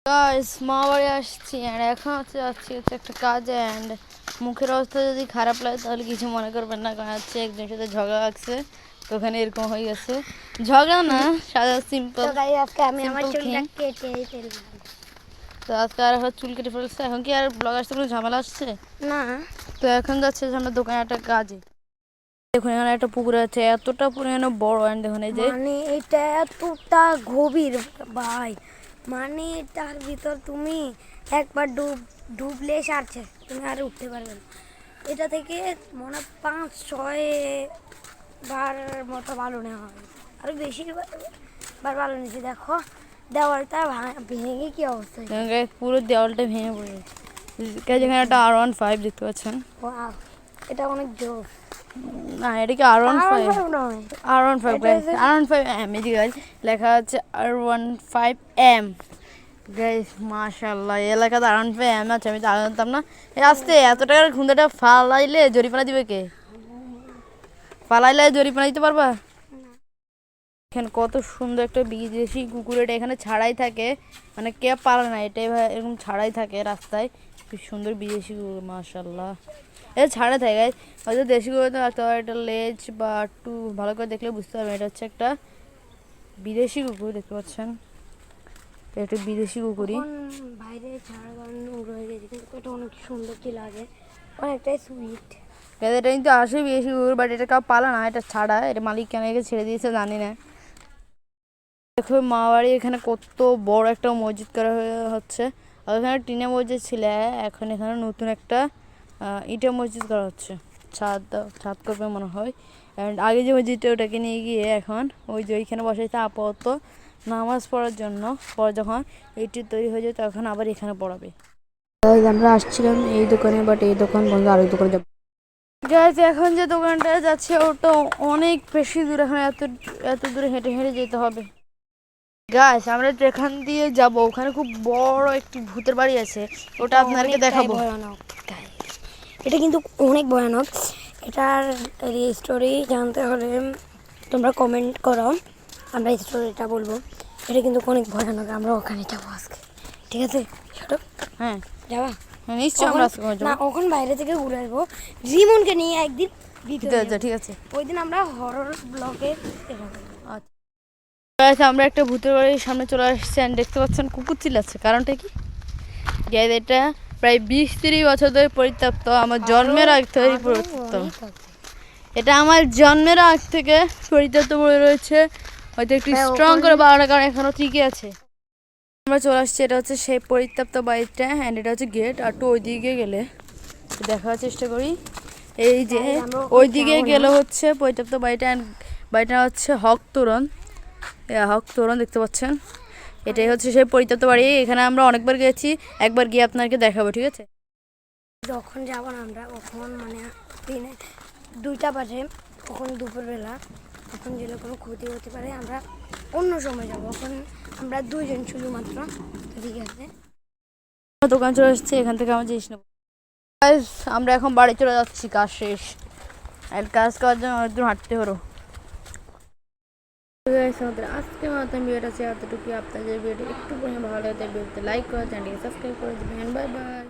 Guys মা বাড়ি আসছি আর এখন যাচ্ছি একটা কাজে অ্যান্ড মুখের অবস্থা যদি খারাপ লাগে তাহলে কিছু মনে করবেন না, কারণ হচ্ছে একজনের সাথে ঝগড়া লাগছে তো ওখানে এরকম হয়ে গেছে। ঝগড়া না, সাদা সিম্পল আজকে আমি আমার চুলটা কেটেই ফেললাম। তো আজকে আর এখন চুল কেটে ফেলছে। এখন কি আর ব্লগ আসতে কোনো ঝামেলা আসছে না? তো এখন যাচ্ছে আমরা দোকানে একটা কাজে। দেখুন এখানে একটা পুকুর আছে, এতটা পরিমাণে বড়। অ্যান্ড দেখুন এই যে মানে এটা এতটা গভীর ভাই, মানে তার ভিতর তুমি একবার ডুবলে সারছে, তুমি আর উঠতে পারবে না। এটা থেকে মনে 5-6 বার মতো ভালো নেওয়া হবে, আরো বেশি বার ভালো নিয়েছি। দেখো দেওয়ালটা ভেঙে কি অবস্থা, পুরো দেওয়ালটা ভেঙে পড়ে গেছে। যেখানে একটা R15 দেখতে পাচ্ছেন, এটা অনেক জোর। না এটা কি R15? R15 গাইস, R15M এই যে গাইস লেখা আছে R15M গাইস। মাশাআল্লাহ, এই এলাকাতে R15M আছে, আমি তো আগে জানতাম না। এই আসতে এত টাকার খুন্দাটা ফালাইলে জরিমানা দিবে কে? ফালাইলে জরিমানা দিতে পারবা? এখানে কত সুন্দর একটা বিদেশি কুকুর, এটা এখানে ছাড়াই থাকে, মানে কে পারে না, এটাই এরকম ছাড়াই থাকে রাস্তায়। খুব সুন্দর বিদেশি কুকুর, মাশাআল্লাহ। এটা ছাড়া থাকে, হয়তো দেশি কুকুর তো এটা লেজ বা একটু ভালো করে দেখলে বুঝতে পারবেন এটা হচ্ছে একটা বিদেশি কুকুর। দেখতে পাচ্ছেন একটা বিদেশি কুকুরই। বাইরে ছাড়া রয়ে গেছে, কিন্তু এটা অনেক সুন্দর কি লাগে, অনেকটাই সুইট। এটা কিন্তু আসে বিদেশি কুকুর, বাট এটা কাউ পালা না, এটা ছাড়া। এটা মালিক কেন একে ছেড়ে দিয়েছে জানি না। দেখো মা বাড়ি এখানে কত বড় একটা মসজিদ করা হচ্ছে। আর এখানে টিনের মসজিদ ছিল, এখন এখানে নতুন একটা ইটের মসজিদ করা হচ্ছে। ছাদ করবে মনে হয়। অ্যান্ড আগে যে মসজিদটা ওটাকে নিয়ে গিয়ে এখন ওই যে ওইখানে বসাইছে আপাতত নামাজ পড়ার জন্য। পর যখন এইটি তৈরি হয়ে যায় তখন আবার এখানে পড়াবে। আমরা আসছিলাম এই দোকানে, বাট এই দোকান বন্ধ, আরেক দোকানে যাবো। গাইজ এখন যে দোকানটা যাচ্ছে ওটা অনেক বেশি দূর, এখন এত দূরে হেঁটে হেঁটে যেতে হবে। গাইস আমরা যেখান দিয়ে যাব ওখানে খুব বড় একটি ভূতের বাড়ি আছে, ওটা আপনাদেরকে দেখাবো। এটা কিন্তু অনেক ভয়ানক। এটার স্টোরি জানতে হলে তোমরা কমেন্ট করো, আমরা স্টোরিটা বলবো। এটা কিন্তু অনেক ভয়ানক, আমরা ওখানে যাবো আজকে, ঠিক আছে? ছোটো হ্যাঁ যাবা? হ্যাঁ নিশ্চয়ই আমরা না, ওখানে বাইরে থেকে ঘুরে আসবো রিমনকে নিয়ে একদিন ভিতরে। ঠিক আছে, ওই দিন আমরা হরর ব্লগে আচ্ছা। আমরা একটা ভূতের বাড়ির সামনে চলে আসছি, আর দেখতে পাচ্ছেন কুকুর চিল্লাচ্ছে, কারণটা কি? গাইজ এটা প্রায় 20-30 বছর ধরে পরিত্যক্ত, আমার জন্মের আগ থেকে পরিত্যক্ত। এটা আমার জন্মের আগ থেকে পরিত্যক্ত পড়ে রয়েছে, হয়তো একটু স্ট্রং করে বাড়ানোর কারণে এখনো ঠিকই আছে। আমরা চলে আসছি, এটা হচ্ছে সেই পরিত্যক্ত বাড়িটা। অ্যান্ড এটা হচ্ছে গেট, আর একটু ওই দিকে গেলে দেখার চেষ্টা করি। এই যে ওই দিকে গেলে হচ্ছে পরিত্যক্ত বাড়িটা, অ্যান্ড বাড়িটা হচ্ছে হক তোরণ দেখতে পাচ্ছেন। এটাই হচ্ছে সেই পরিত্যক্ত বাড়ি। এখানে আমরা অনেকবার গেছি, একবার গিয়ে আপনাকে দেখাবো, ঠিক আছে? যখন যাবো না আমরা, কখন মানে দিনে 2টা বাজে, কখন দুপুরবেলা, তখন গেলে কোনো ক্ষতি হতে পারে, আমরা অন্য সময় যাবো। এখন আমরা 2 জন শুধুমাত্র, ঠিক আছে? দোকান চলে আসছে, এখান থেকে আমার জিনিস নেবো। আমরা এখন বাড়ি চলে যাচ্ছি, কাজ শেষ। আর কাজ করার জন্য অনেক দূর হাঁটতে হলো। আমাদের আজকে মতো ভিডিওটা আছে এতটুকু। আপনাদের ভিডিওটা একটু পরিমাণ ভালো লাগে ভিডিওতে লাইক করে চ্যানেলকে সাবস্ক্রাইব করে দেবেন। Bye bye.